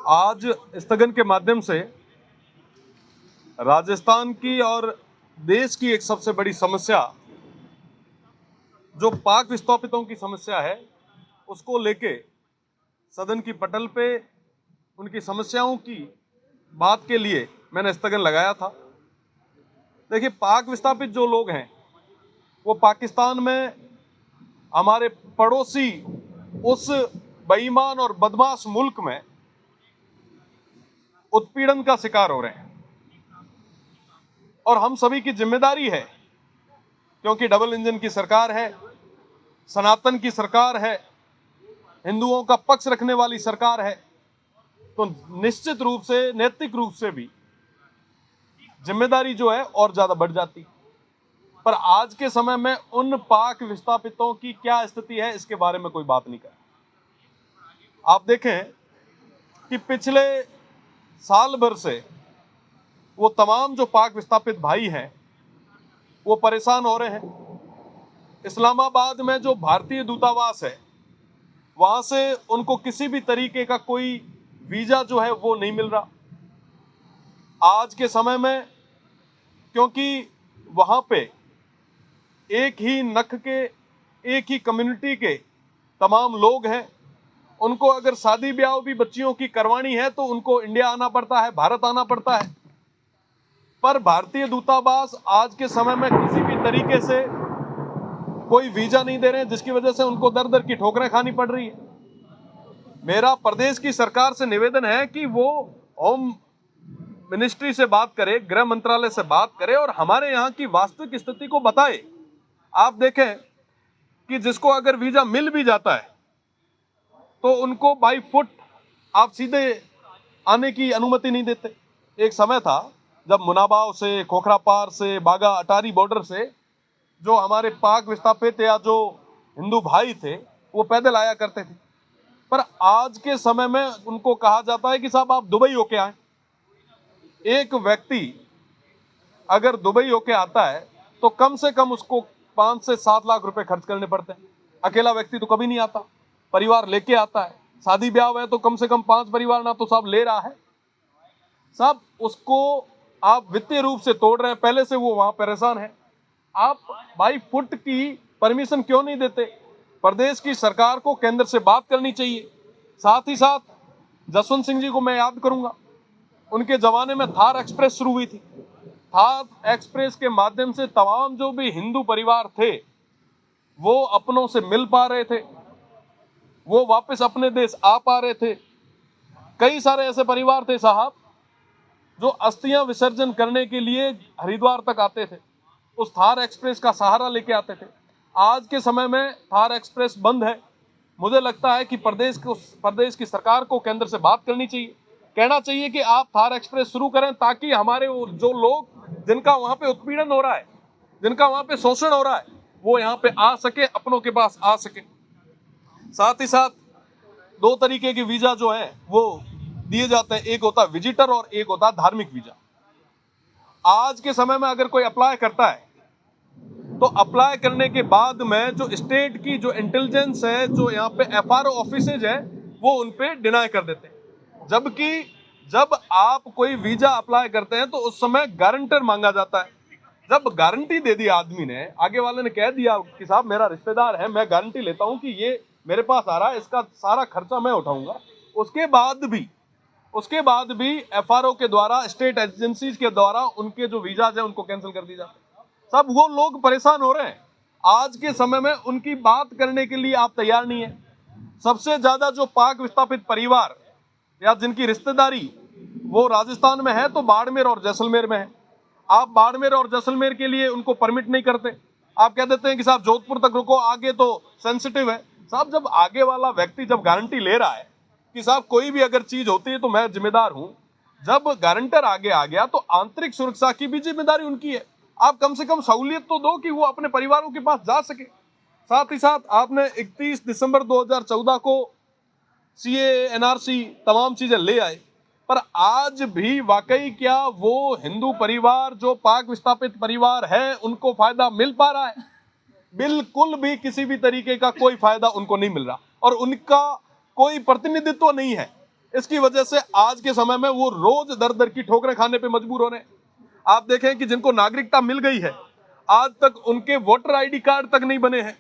आज स्थगन के माध्यम से राजस्थान की और देश की एक सबसे बड़ी समस्या जो पाक विस्थापितों की समस्या है उसको लेके सदन की पटल पे उनकी समस्याओं की बात के लिए मैंने स्थगन लगाया था। देखिए, पाक विस्थापित जो लोग हैं वो पाकिस्तान में हमारे पड़ोसी उस बेईमान और बदमाश मुल्क में उत्पीड़न का शिकार हो रहे हैं और हम सभी की जिम्मेदारी है, क्योंकि डबल इंजन की सरकार है, सनातन की सरकार है, हिंदुओं का पक्ष रखने वाली सरकार है, तो निश्चित रूप से नैतिक रूप से भी जिम्मेदारी जो है और ज्यादा बढ़ जाती। पर आज के समय में उन पाक विस्थापितों की क्या स्थिति है इसके बारे में कोई बात नहीं कर रहा। आप देखें कि पिछले साल भर से वो तमाम जो पाक विस्थापित भाई हैं वो परेशान हो रहे हैं। इस्लामाबाद में जो भारतीय दूतावास है वहां से उनको किसी भी तरीके का कोई वीजा जो है वो नहीं मिल रहा आज के समय में, क्योंकि वहां पे एक ही नख के एक ही कम्युनिटी के तमाम लोग हैं। उनको अगर शादी ब्याह भी बच्चियों की करवानी है तो उनको इंडिया आना पड़ता है, भारत आना पड़ता है। पर भारतीय दूतावास आज के समय में किसी भी तरीके से कोई वीजा नहीं दे रहे हैं, जिसकी वजह से उनको दर दर की ठोकरें खानी पड़ रही है। मेरा प्रदेश की सरकार से निवेदन है कि वो होम मिनिस्ट्री से बात करे, गृह मंत्रालय से बात करे और हमारे यहाँ की वास्तविक स्थिति को बताए। आप देखें कि जिसको अगर वीजा मिल भी जाता है तो उनको बाई फुट आप सीधे आने की अनुमति नहीं देते। एक समय था जब मुनाबाव से, खोखरापार से, बागा अटारी बॉर्डर से जो हमारे पाक विस्थापित या जो हिंदू भाई थे वो पैदल आया करते थे, पर आज के समय में उनको कहा जाता है कि साहब आप दुबई होके आए। एक व्यक्ति अगर दुबई होके आता है तो कम से कम उसको 5 से 7 लाख रुपए खर्च करने पड़ते हैं। अकेला व्यक्ति तो कभी नहीं आता, परिवार लेके आता है। शादी ब्याह है तो कम से कम 5 परिवार ना तो साहब ले रहा है। साहब उसको आप वित्तीय रूप से तोड़ रहे हैं, पहले से वो वहां परेशान है। आप बाई फुट की परमिशन क्यों नहीं देते? प्रदेश की सरकार को केंद्र से बात करनी चाहिए। साथ ही साथ जसवंत सिंह जी को मैं याद करूंगा, उनके जमाने में थार एक्सप्रेस शुरू हुई थी। थार एक्सप्रेस के माध्यम से तमाम जो भी हिंदू परिवार थे वो अपनों से मिल पा रहे थे, वो वापस अपने देश आ पा रहे थे। कई सारे ऐसे परिवार थे साहब जो अस्थियां विसर्जन करने के लिए हरिद्वार तक आते थे, उस थार एक्सप्रेस का सहारा लेके आते थे। आज के समय में थार एक्सप्रेस बंद है। मुझे लगता है कि प्रदेश की सरकार को केंद्र से बात करनी चाहिए, कहना चाहिए कि आप थार एक्सप्रेस शुरू करें ताकि हमारे जो लोग जिनका वहां पे उत्पीड़न हो रहा है, जिनका वहां पे शोषण हो रहा है, वो यहाँ पे आ सके, अपनों के पास आ सके। साथ ही साथ 2 तरीके के वीजा जो है वो दिए जाते हैं, एक होता है विजिटर और एक होता है धार्मिक वीजा। आज के समय में अगर कोई अप्लाई करता है तो अप्लाई करने के बाद में जो स्टेट की जो इंटेलिजेंस है, जो यहाँ पे एफआरओ ऑफिसेज है, वो उन पे डिनाई कर देते हैं। जबकि जब आप कोई वीजा अप्लाई करते हैं तो उस समय गारंटर मांगा जाता है। जब गारंटी दे दी आदमी ने, आगे वाले ने कह दिया कि साहब मेरा रिश्तेदार है, मैं गारंटी लेता हूं कि ये मेरे पास आ रहा है, इसका सारा खर्चा मैं उठाऊंगा, उसके बाद भी एफआरओ के द्वारा, स्टेट एजेंसीज के द्वारा उनके जो वीजाज है उनको कैंसिल कर दी जाती है। सब वो लोग परेशान हो रहे हैं। आज के समय में उनकी बात करने के लिए आप तैयार नहीं है। सबसे ज्यादा जो पाक विस्थापित परिवार या जिनकी रिश्तेदारी वो राजस्थान में है तो बाड़मेर और जैसलमेर में है। आप बाड़मेर और जैसलमेर के लिए उनको परमिट नहीं करते, आप कह देते हैं कि साहब जोधपुर तक रुको, आगे तो सेंसिटिव है। साहब जब आगे वाला व्यक्ति जब गारंटी ले रहा है कि साहब कोई भी अगर चीज होती है तो मैं जिम्मेदार हूं, जब गारंटर आगे आ गया तो आंतरिक सुरक्षा की भी जिम्मेदारी उनकी है। आप कम से कम सहूलियत तो दो कि वो अपने परिवारों के पास जा सके। साथ ही साथ आपने 31 दिसंबर 2014 को सीए, एनआरसी तमाम चीजें ले आए, पर आज भी वाकई क्या वो हिंदू परिवार जो पाक विस्थापित परिवार है उनको फायदा मिल पा रहा है? बिल्कुल भी किसी भी तरीके का कोई फायदा उनको नहीं मिल रहा और उनका कोई प्रतिनिधित्व नहीं है। इसकी वजह से आज के समय में वो रोज दर दर की ठोकरें खाने पे मजबूर हो रहे हैं। आप देखें कि जिनको नागरिकता मिल गई है, आज तक उनके वोटर आईडी कार्ड तक नहीं बने हैं।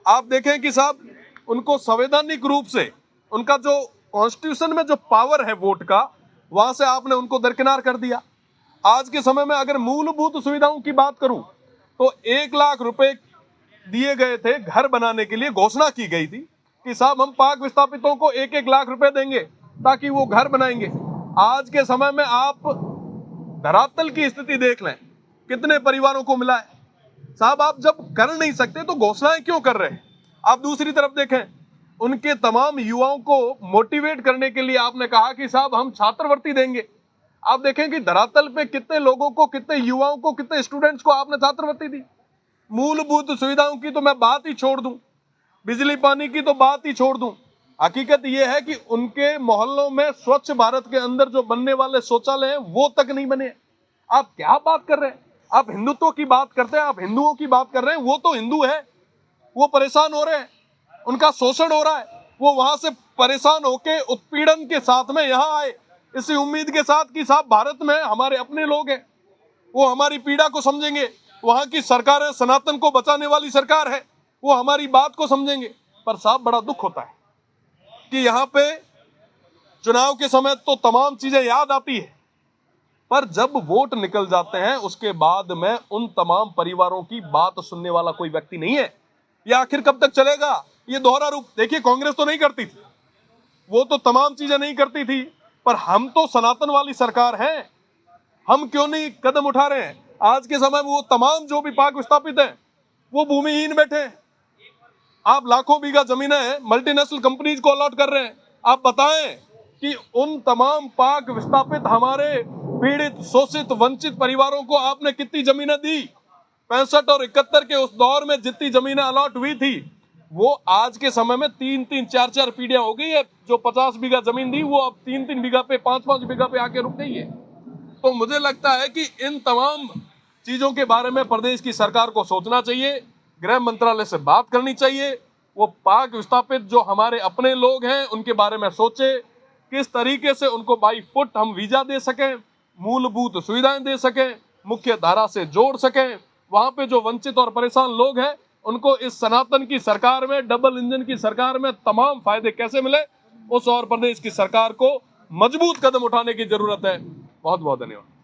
आप देखें कि साहब, उनको संवैधानिक रूप से उनका जो कॉन्स्टिट्यूशन में जो पावर है वोट का, वहां से आपने उनको दरकिनार कर दिया। आज के समय में अगर मूलभूत सुविधाओं की बात करूं तो 1 लाख रुपए दिए गए थे घर बनाने के लिए, घोषणा की गई थी कि साहब हम पाक विस्थापितों को 1-1 लाख रुपए देंगे ताकि वो घर बनाएंगे। आज के समय में आप धरातल की स्थिति देख लें, कितने परिवारों को मिला है। साहब, आप जब कर नहीं सकते तो घोषणाएं क्यों कर रहे हैं? आप दूसरी तरफ देखें, उनके तमाम युवाओं को मोटिवेट करने के लिए आपने कहा कि साहब हम छात्रवृत्ति देंगे। आप देखें कि धरातल पे कितने लोगों को, कितने युवाओं को, कितने स्टूडेंट्स को आपने छात्रवृत्ति दी। मूलभूत सुविधाओं की तो मैं बात ही छोड़ दूं, बिजली पानी की तो बात ही छोड़ दूं। हकीकत यह है कि उनके मोहल्लों में स्वच्छ भारत के अंदर जो बनने वाले शौचालय हैं वो तक नहीं बने। आप क्या बात कर रहे हैं? आप हिंदुत्व की बात करते हैं, आप हिंदुओं की बात कर रहे हैं। वो तो हिंदू है, वो परेशान हो रहे हैं, उनका शोषण हो रहा है। वो वहां से परेशान होके उत्पीड़न के साथ में यहाँ आए, इसी उम्मीद के साथ कि साहब भारत में हमारे अपने लोग हैं, वो हमारी पीड़ा को समझेंगे। वहां की सरकार है, सनातन को बचाने वाली सरकार है, वो हमारी बात को समझेंगे। पर साहब, बड़ा दुख होता है कि यहाँ पे चुनाव के समय तो तमाम चीजें याद आती है, पर जब वोट निकल जाते हैं उसके बाद में उन तमाम परिवारों की बात सुनने वाला कोई व्यक्ति नहीं है। ये आखिर कब तक चलेगा? ये दोहरा रूप देखिए, कांग्रेस तो नहीं करती थी, वो तो तमाम चीजें नहीं करती थी, पर हम तो सनातन वाली सरकार हैं, हम क्यों नहीं कदम उठा रहे हैं? आज के समय में वो तमाम जो भी पाक विस्थापित हैं वो भूमिहीन बैठे हैं। आप लाखों बीघा जमीनें मल्टीनेशनल कंपनीज को अलॉट कर रहे हैं। आप बताएं कि उन तमाम पाक विस्थापित, हमारे पीड़ित, शोषित, वंचित परिवारों को आपने कितनी जमीनें दी? 65 और 71 के उस दौर में जितनी जमीनें अलॉट हुई थी, वो आज के समय में 3-3, 4-4 पीढ़ियां हो गई है। जो 50 बीघा जमीन दी वो अब 3-3 बीघा पे, 5-5 बीघा पे आके रुक गई है। तो मुझे लगता है कि इन तमाम चीजों के बारे में प्रदेश की सरकार को सोचना चाहिए, गृह मंत्रालय से बात करनी चाहिए। वो पाक विस्थापित जो हमारे अपने लोग हैं उनके बारे में सोचे, किस तरीके से उनको बाई फुट हम वीजा दे सकें, मूलभूत सुविधाएं दे सकें, मुख्य धारा से जोड़ सकें। वहां पे जो वंचित और परेशान लोग हैं उनको इस सनातन की सरकार में, डबल इंजन की सरकार में तमाम फायदे कैसे मिले, उस और प्रदेश की सरकार को मजबूत कदम उठाने की जरूरत है। बहुत बहुत धन्यवाद।